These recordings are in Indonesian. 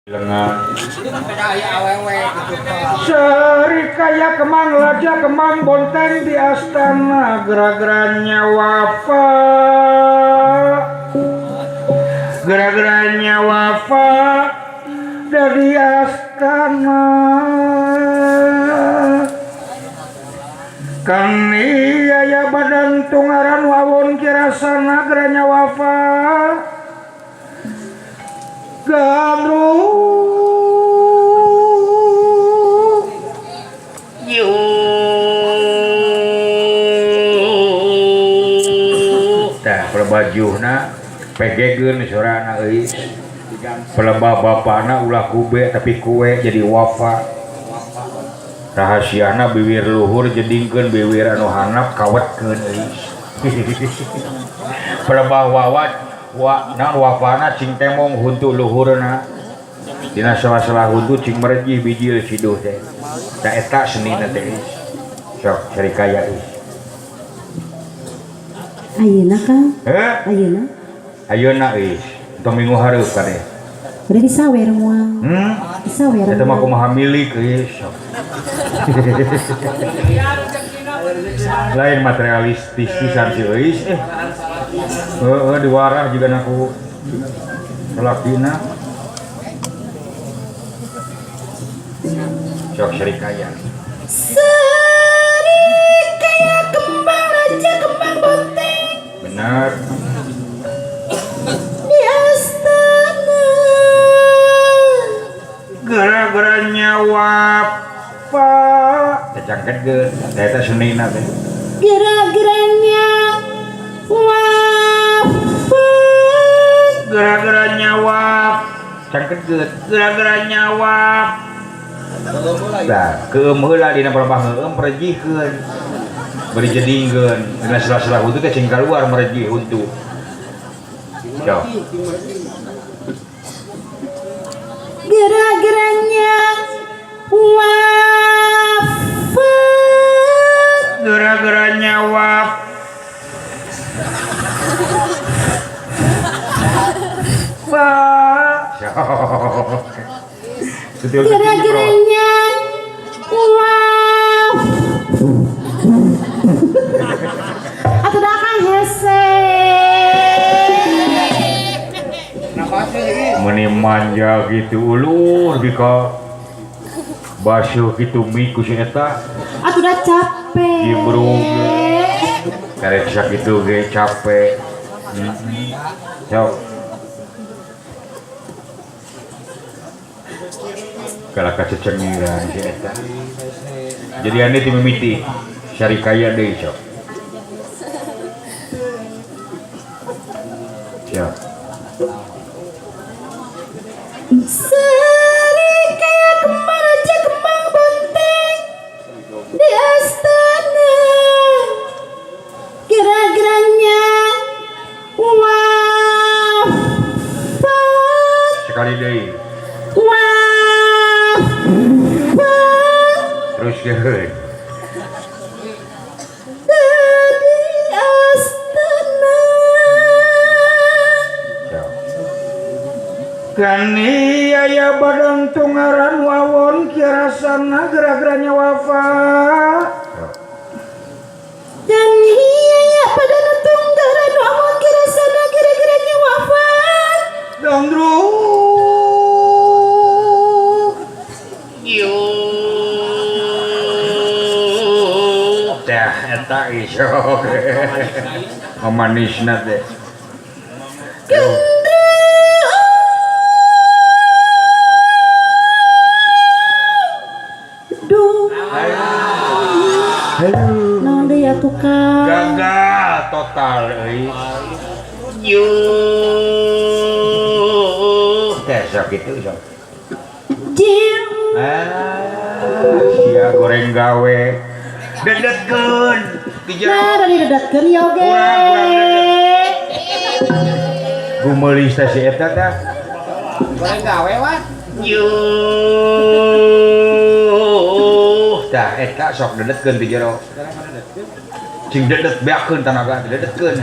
lengan seri kaya kemang raja kemang bonteng di astana gera-geranya wafa dari astana kami aya badan tungaran wawon kirasana geranya wafa gandru yu tah pelebajuna pegegeun sorana euy pelebah bapana ulah kube tapi kue jadi wafa rahasiana bibir luhur jedingkeun bibir anu hanap kawetkeun euy pelebah wawat wafana cing temong huntu luhurna dina salah-salah huntu cing merejih bijil siduh teh da eta senina teh sok cari kaya ayeuna Kang ayeuna tong minggu hareup kade udah disawer moal disawer eta mah kumaha milik sok lain materialistis pisan si euy diwarah juga naku selakina sok serikaya kembang raja kembang bonteng benar di astana gara-garanya wafa kecangket ge eta sunina teh gara-garanya gara-gara nyawap cangket geut gara-gara nyawap nah keum heula dina pelebah ngeueum perejihkeun beri jedingkeun dina sela-sela huntu teh cing kaluar merejih huntu cok gara-garanya wafat gara-gara nyawap gara-garanya wow atau dakang hese meni manja gitu ulur bika basuh gitu miku si eta atau udah capek gibrung karek sakitu ge capek sok kalau kacecengiran si eta jadi ane ti mimiti syari kaya deui sok siap seri kaya kembang raja kembang bonteng di astana gara-garanya wafat sekali deui terus geun dari astana kani aya badan tungaran wawon kirasana gara-garanya wafa dan iya pada tunggaran wawon kirasana gara-garanya wafat dandru eta isok memanisna teh naon deui atuh Kang gagal total euy teh sok kitu sok jeung sia goreng gawe dedetkeun nah didedatkeun ya oge gumeuli si eta tah goreng gawe wah tah eta sok dedetkeun di jero cing dedet beakeun tanaga dedetkeun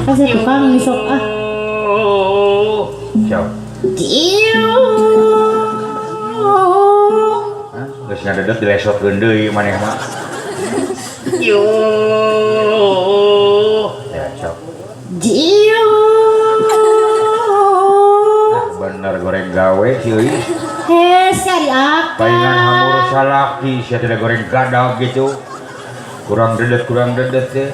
Kasih tukang ini sok ah. Siap. Jiung. Geus ngadedeg dilesotkeun deui maneh mah. Ya, siap. Jiung. Bener goreng gawe si euy. Cari apa? Palingan hamur salaki sia teh goreng gadag gitu. Kurang dedet teh.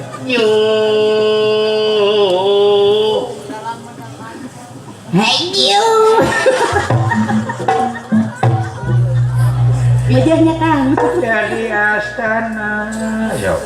Hayu. Wajahnya Kang. Dari astana. Yo.